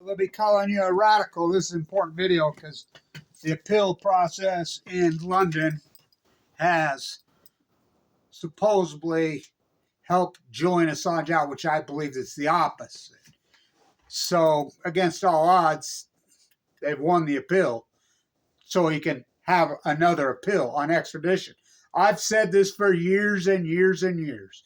they'll be calling you a radical. This is an important video because the appeal process in London has supposedly helped Julian Assange out, which I believe is the opposite. So, against all odds, they've won the appeal so he can have another appeal on extradition. I've said this for years and years and years.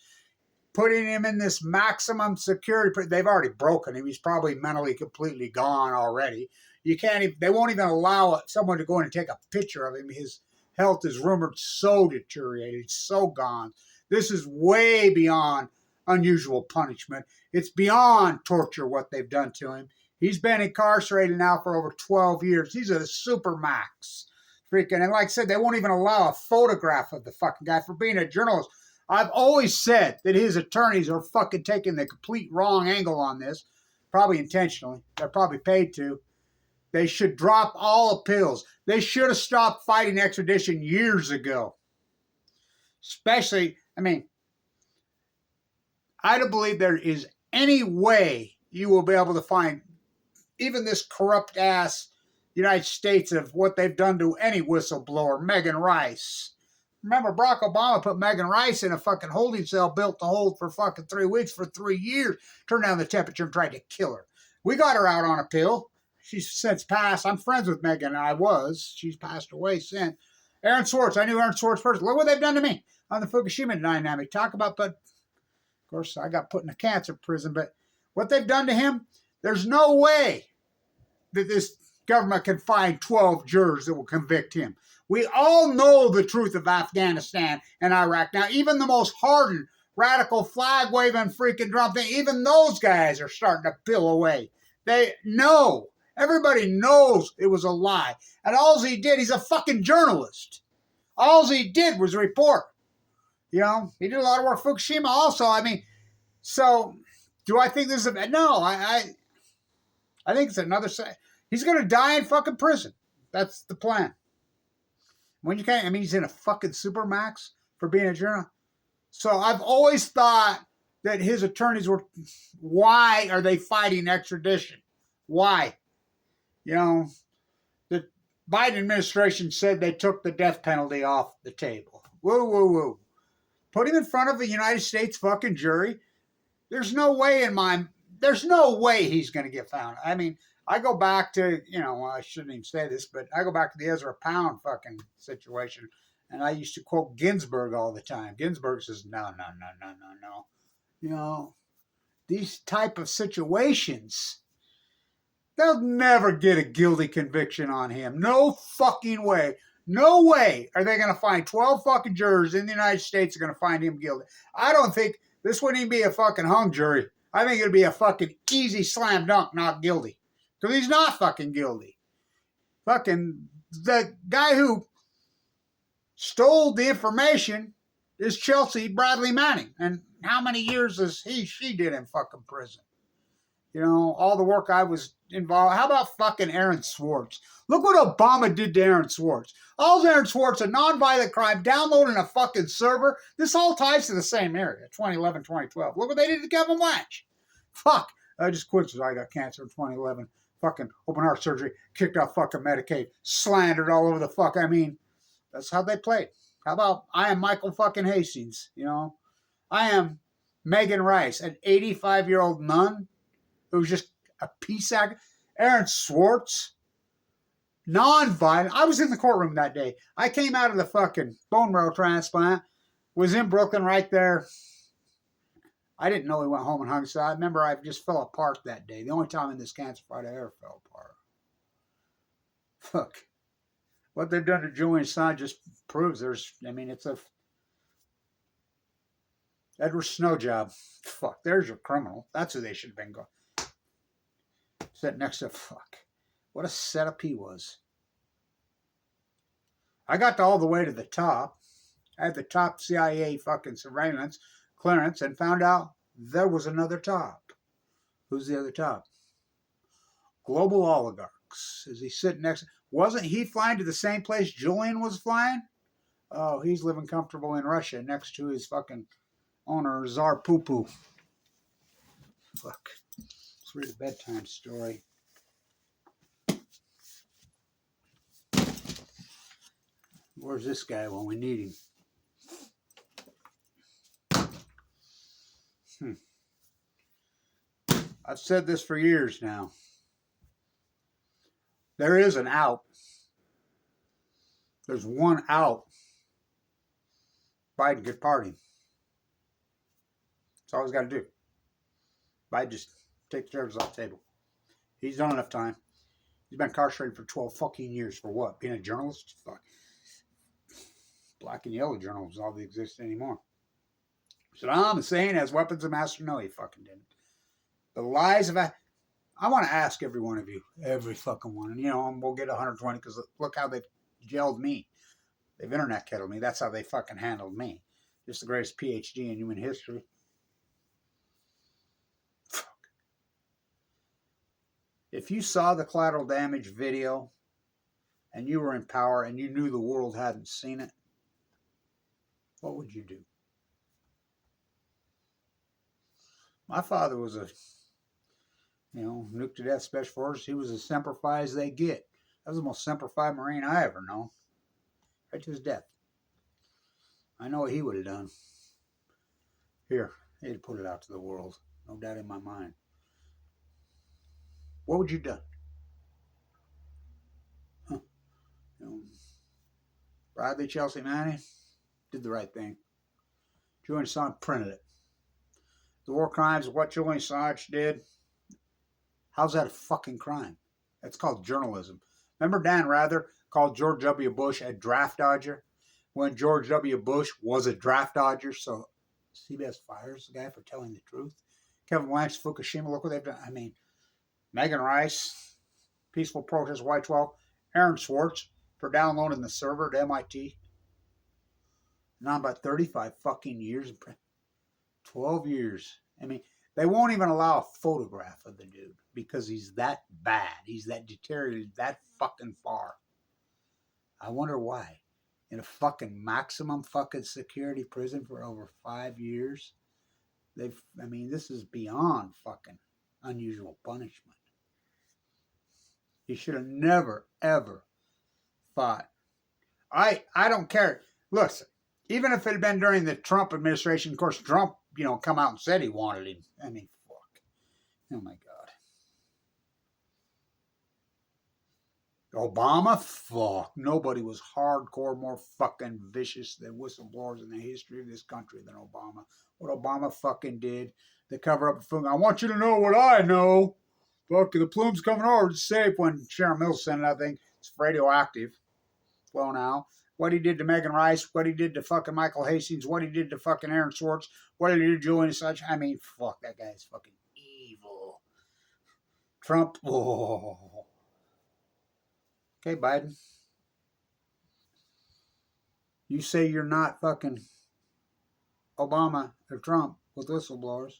Putting him in this maximum security, they've already broken him. He's probably mentally completely gone already. You can't even, they won't even allow someone to go in and take a picture of him. His health is rumored so deteriorated, so gone. This is way beyond unusual punishment. It's beyond torture what they've done to him. He's been incarcerated now for over 12 years. He's a super max. Freaking, and like I said, they won't even allow a photograph of the fucking guy for being a journalist. I've always said that his attorneys are fucking taking the complete wrong angle on this, probably intentionally. They're probably paid to. They should drop all appeals. They should have stopped fighting extradition years ago. Especially, I mean, I don't believe there is any way you will be able to find even this corrupt ass United States of what they've done to any whistleblower, Megan Rice. Remember, Barack Obama put Megan Rice in a fucking holding cell built to hold for fucking 3 weeks for 3 years, turned down the temperature and tried to kill her. We got her out on appeal. She's since passed. I'm friends with Megan. I was. She's passed away since. Aaron Swartz. I knew Aaron Swartz personally. Look what they've done to me on the Fukushima dynamic. Talk about, but of course, I got put in a cancer prison, but what they've done to him, there's no way that this government can find 12 jurors that will convict him. We all know the truth of Afghanistan and Iraq. Now, even the most hardened, radical, flag-waving, freaking drum thing, even those guys are starting to peel away. They know. Everybody knows it was a lie. And all he did, he's a fucking journalist. All he did was report. You know, he did a lot of work. Fukushima also, I mean, so do I think this is a, no, I think it's another, he's going to die in fucking prison. That's the plan. When you can't, I mean, he's in a fucking supermax for being a journalist. So I've always thought that his attorneys were, why are they fighting extradition? Why? You know, the Biden administration said they took the death penalty off the table. Woo, woo, woo. Put him in front of a United States fucking jury. There's no way there's no way he's going to get found. I mean, I go back to, you know, I shouldn't even say this, but I go back to the Ezra Pound fucking situation. And I used to quote Ginsburg all the time. Ginsburg says, no. You know, these type of situations, they'll never get a guilty conviction on him. No fucking way. No way are they going to find 12 fucking jurors in the United States are going to find him guilty. I don't think this wouldn't even be a fucking hung jury. I think it'd be a fucking easy slam dunk not guilty. Because he's not fucking guilty. Fucking the guy who stole the information is Chelsea Bradley Manning. And how many years has she did in fucking prison? You know, all the work I was involved. How about fucking Aaron Swartz? Look what Obama did to Aaron Swartz. All Aaron Swartz, a nonviolent crime, downloading a fucking server. This all ties to the same area, 2011, 2012. Look what they did to Kevin Watch. Fuck. I just quit because I got cancer in 2011. Fucking open heart surgery, kicked off fucking Medicaid, slandered all over the fuck. I mean, that's how they played. How about I am Michael fucking Hastings, you know? I am Megan Rice, an 85-year-old nun who's just a peace actor. Aaron Swartz, non-violent. I was in the courtroom that day. I came out of the fucking bone marrow transplant, was in Brooklyn right there. I didn't know he went home and hung himself. I remember I just fell apart that day. The only time in this cancer fight I ever fell apart. Fuck. What they've done to Julian Assange just proves it's a Edward Snow job. Fuck, there's your criminal. That's who they should have been going. Sitting next to, fuck. What a setup he was. I got all the way to the top. I had the top CIA fucking surveillance clearance and found out there was another top. Who's the other top? Global oligarchs. Is he sitting next? Wasn't he flying to the same place Julian was flying? Oh, he's living comfortable in Russia next to his fucking owner, Tsar Poo-Poo. Fuck. Let's read a bedtime story. Where's this guy when we need him? I've said this for years now. There is an out. There's one out. Biden could pardon him. That's all he's got to do. Biden just take the charges off the table. He's done enough time. He's been incarcerated for 12 fucking years for what? Being a journalist? Fuck. Black and yellow journals all that exist anymore. Saddam Hussein has weapons of mass. No, he fucking didn't. The lies of I want to ask every one of you, every fucking one, and you know, we'll get 120 because look how they've jailed me. They've internet kettled me. That's how they fucking handled me. Just the greatest PhD in human history. Fuck. If you saw the collateral damage video and you were in power and you knew the world hadn't seen it, what would you do? My father was a, nuke to death special forces. He was as Semper Fi as they get. That was the most Semper Fi Marine I ever known. Right to his death. I know what he would have done. Here, he'd have put it out to the world. No doubt in my mind. What would you have done? Bradley Chelsea Manning did the right thing. Julian Assange printed it. The war crimes, what Julian Assange did, how's that a fucking crime? That's called journalism. Remember Dan Rather called George W. Bush a draft dodger? When George W. Bush was a draft dodger, so CBS fires the guy for telling the truth. Kevin Blanche, Fukushima, look what they've done. I mean, Megan Rice, peaceful protest, Y12, Aaron Swartz for downloading the server at MIT. Now about 35 fucking years. 12 years. I mean, they won't even allow a photograph of the dude because he's that bad. He's that deteriorated that fucking far. I wonder why. In a fucking maximum fucking security prison for over 5 years. This is beyond fucking unusual punishment. He should have never, ever fought. I don't care. Listen, even if it had been during the Trump administration, of course, Trump, come out and said he wanted him. I mean, fuck. Oh, my God. Obama? Fuck. Nobody was hardcore, more fucking vicious than whistleblowers in the history of this country than Obama. What Obama fucking did, the cover up of I want you to know what I know. Fuck, the plume's coming over. It's safe when Sharon Mills sent it, I think. It's radioactive. Flown out. What he did to Megan Rice, what he did to fucking Michael Hastings, what he did to fucking Aaron Swartz, what he did to Julian Assange. I mean, fuck, that guy's fucking evil. Trump, oh. Okay, Biden. You say you're not fucking Obama or Trump with whistleblowers.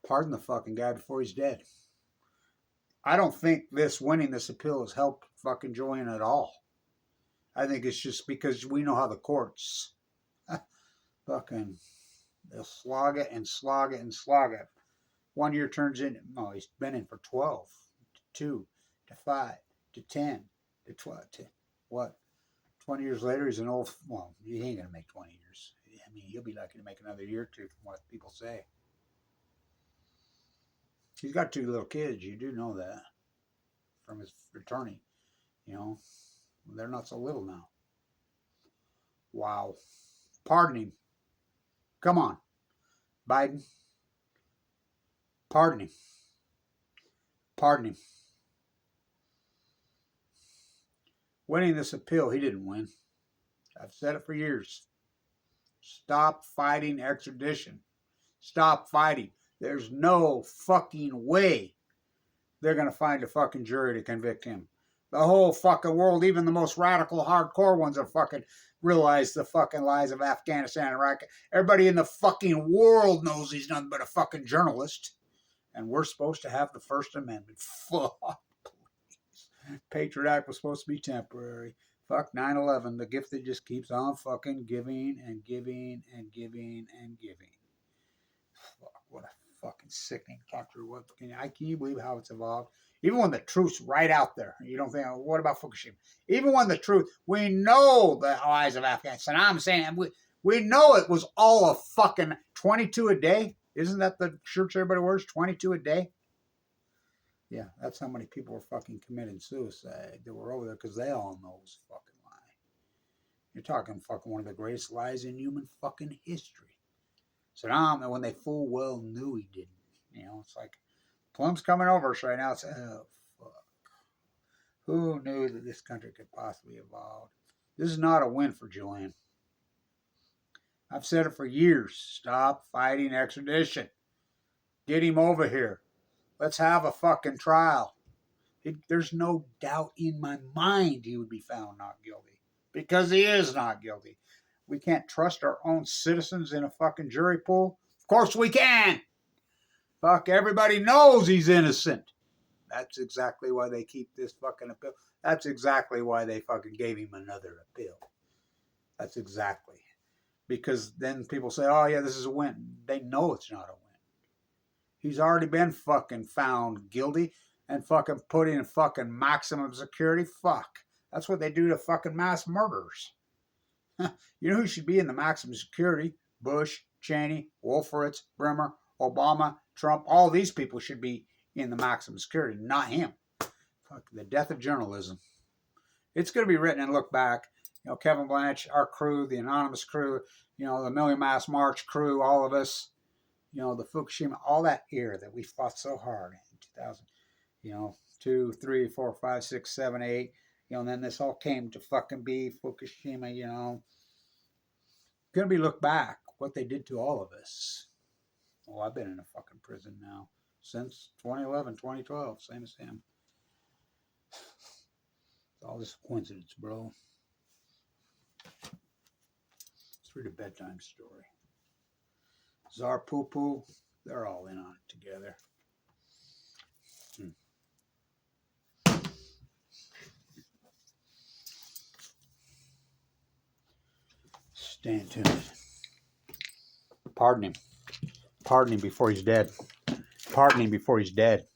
Pardon the fucking guy before he's dead. I don't think winning this appeal has helped fucking Julian at all. I think it's just because we know how the courts fucking, they'll slog it and slog it and slog it. 1 year turns in, no, he's been in for 12, to 2, to 5, to 10, to 12, to what? 20 years later, he's an old, well, he ain't going to make 20 years. I mean, he'll be lucky to make another year or two from what people say. He's got 2 little kids, you do know that, from his attorney. They're not so little now. Wow. Pardon him. Come on, Biden. Pardon him. Pardon him. Winning this appeal, he didn't win. I've said it for years. Stop fighting extradition. Stop fighting. There's no fucking way they're going to find a fucking jury to convict him. The whole fucking world, even the most radical, hardcore ones, have fucking realized the fucking lies of Afghanistan and Iraq. Everybody in the fucking world knows he's nothing but a fucking journalist. And we're supposed to have the First Amendment. Fuck, please. Patriot Act was supposed to be temporary. Fuck 9/11, the gift that just keeps on fucking giving and giving and giving and giving. Fuck, what a fucking sickening country. Can you believe how it's evolved? Even when the truth's right out there, you don't think, oh, what about Fukushima? Even when the truth, we know the lies of Afghanistan. I'm saying we know it was all a fucking 22 a day. Isn't that the shirts everybody wears? 22 a day. Yeah, that's how many people were fucking committing suicide that were over there because they all know it was a fucking lie. You're talking fucking one of the greatest lies in human fucking history. Saddam, and when they full well knew he didn't. You know, it's like Plum's coming over us right now. It's, oh, fuck. Who knew that this country could possibly evolve? This is not a win for Julian. I've said it for years. Stop fighting extradition. Get him over here. Let's have a fucking trial. There's no doubt in my mind he would be found not guilty. Because he is not guilty. We can't trust our own citizens in a fucking jury pool? Of course we can. Fuck, everybody knows he's innocent. That's exactly why they keep this fucking appeal. That's exactly why they fucking gave him another appeal. That's exactly. Because then people say, oh yeah, this is a win. They know it's not a win. He's already been fucking found guilty and fucking put in fucking maximum security. Fuck. That's what they do to fucking mass murderers. You know who should be in the maximum security? Bush, Cheney, Wolfowitz, Bremer, Obama, Trump. All these people should be in the maximum security, not him. Fuck, the death of journalism. It's going to be written and look back. You know, Kevin Blanch, our crew, the anonymous crew, you know, the Million Mass March crew, all of us. You know, the Fukushima, all that era that we fought so hard in 2000, you know, 2, 3, 4, 5, 6, 7, 8, you know, and then this all came to fucking be Fukushima, you know. Gonna be looked back, what they did to all of us. Oh, I've been in a fucking prison now since 2011, 2012, same as him. It's all just a coincidence, bro. Let's read a bedtime story. Czar Poo Poo, they're all in on it together. Staying tuned. Pardon him. Pardon him before he's dead. Pardon him before he's dead.